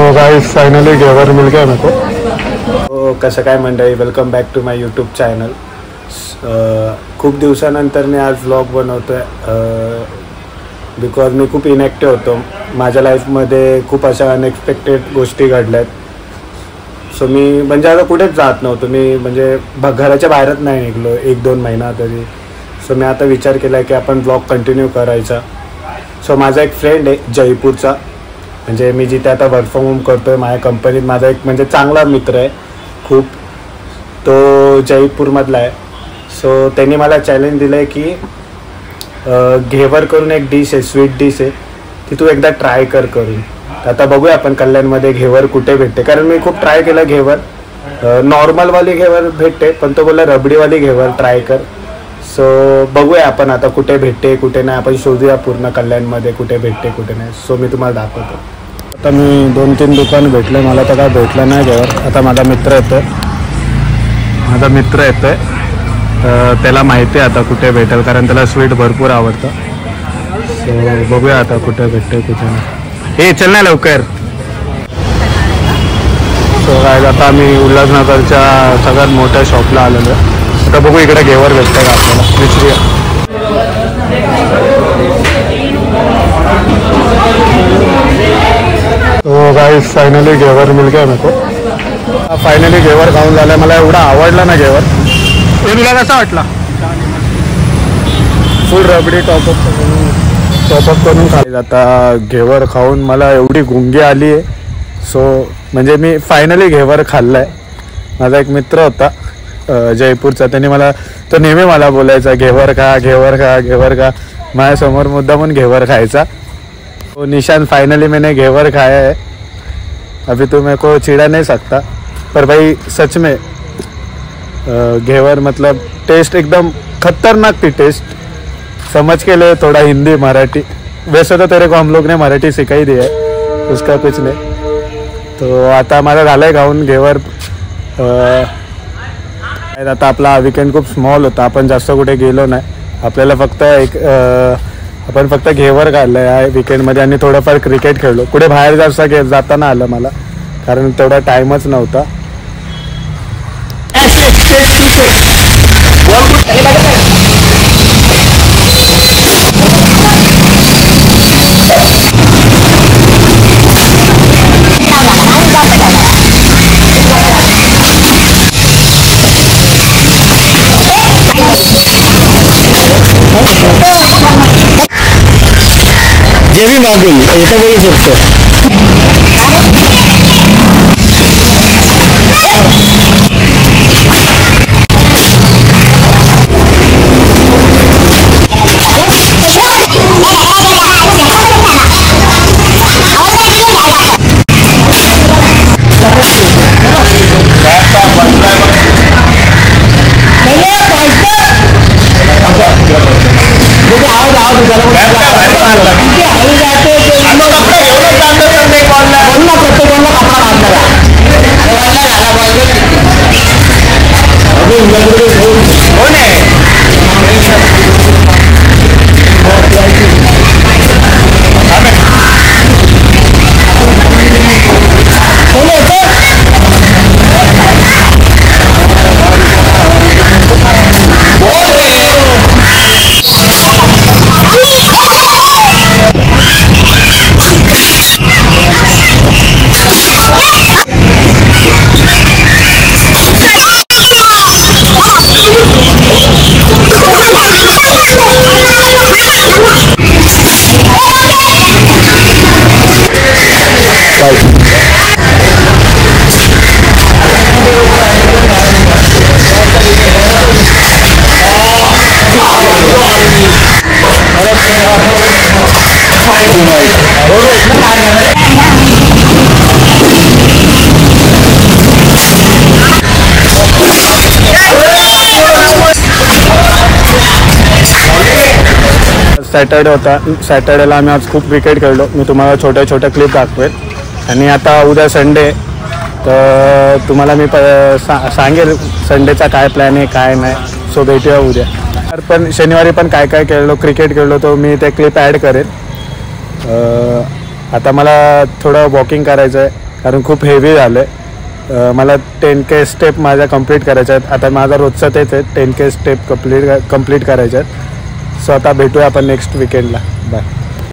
तो guys finally घेवर मिल गया मेरे को। तो कसं काय मंडळी, welcome back to my YouTube channel. खूप दिवसानंतर मी आज व्लॉग बनवतो आहे बिकॉज मी खूप इनॅक्टिव्ह होतो। माझ्या लाईफमध्ये खूप अशा अनएक्सपेक्टेड गोष्टी घडल्यात। सो मी म्हणजे आता कुठेच जात नव्हतो, मी म्हणजे घराच्या बाहेरच नाही निघलो 1-2 महिना तरी। सो मी आता विचार केला की आपण ब्लॉग कंटिन्यू करायचा। सो माझा एक फ्रेंड आहे जयपूरचा, म्हणजे मी जिथे आता वर्क फ्रॉम होम करतो आहे माझ्या कंपनीत, माझा एक म्हणजे चांगला मित्र आहे खूप, तो जयपूरमधला आहे। सो त्यांनी मला चॅलेंज दिलं आहे की घेवर करून एक डिश आहे, स्वीट डिश आहे, ती तू एकदा ट्राय करून। आता बघूया आपण कल्याणमध्ये घेवर कुठे भेटते, कारण मी खूप ट्राय केलं घेवर, नॉर्मलवाली घेवर भेटते पण तो बोलला रबडीवाली घेवर ट्राय कर। सो बघूया आपण आता कुठे भेटते कुठे नाही, आपण शोधूया पूर्ण कल्याणमध्ये कुठे भेटते कुठे नाही। सो मी तुम्हाला दाखवतो। आता मी 2-3 दुकान भेटले, मला तर काय भेटलं नाही घेवर। आता माझा मित्र येतोय त्याला माहिती आहे आता कुठे भेटेल, कारण त्याला स्वीट भरपूर आवडतं। सो बघूया आता कुठे भेटते कुठे नाही। हे चल ना लवकर। सो काय आता आम्ही उल्हासनगरच्या सगळ्यात मोठ्या शॉपला आलेलो आहे। आता बघू इकडे घेवर भेटतं का आपल्याला, विचारूया। तो गाइस फाइनली घेवर मिल गया मेरे को। फाइनली घेवर खाऊन झालं, मला एवढा आवडला ना घेवर। हे तुला कसा वाटला? फुल रबडी टॉपअप करून खाल्लं। आता घेवर खाऊन मला एवढी गुंगी आली आहे। सो म्हणजे मी फायनली घेवर खाल्लं आहे। माझा एक मित्र होता जयपूरचा, त्याने मला तो नेहमी मला बोलायचा घेवर खा घेवर खा घेवर खा, माझ्यासमोर मुद्दामून घेवर खायचा। तो निशान फाइनली मैंने घेवर खाया है। अभी तो मेरे को चिढ़ा नहीं सकता, पर भाई सच में घेवर मतलब टेस्ट एकदम खतरनाक थी टेस्ट। समझ के लिए थोड़ा हिंदी मराठी, वैसे तो तेरे को हम लोग ने मराठी सिखाई दी है, उसका कुछ नहीं। तो आता माझा झालाय खाऊन घेवर। आता आपला वीकेंड खूप स्मॉल होता, आपण जास्त कुठे गेलो नाही। आपल्याला फक्त आपण फक्त घेवर खाल्लं आहे वीकेंडमध्ये, आणि थोडंफार क्रिकेट खेळलो। कुठे बाहेर जाताना आलं मला, कारण तेवढा टाईमच नव्हता। जे भी मागेल येतं बघू शकतो। सॅटर्डे होता, सॅटर्डेला आम्ही आज खूप क्रिकेट खेळलो। मी तुम्हाला छोट्या छोट्या क्लिप दाखवेल, आणि आता उद्या संडे, तर तुम्हाला मी सांगेल संडेचा काय प्लॅन आहे काय नाही। सो भेटूया उद्या। पण शनिवारी पण काय काय खेळलो, क्रिकेट खेळलो, तो मी ते क्लिप ॲड करेल। आता मला थोडं वॉकिंग करायचं आहे कारण खूप हेवी झालं आहे. मला 10K स्टेप माझ्या कंप्लीट करायच्या आहेत. आता माझा रोजचा तेच आहे 10K स्टेप कंप्लीट करायच्या आहेत. सो आता भेटूया आपण नेक्स्ट विकेंडला. बाय.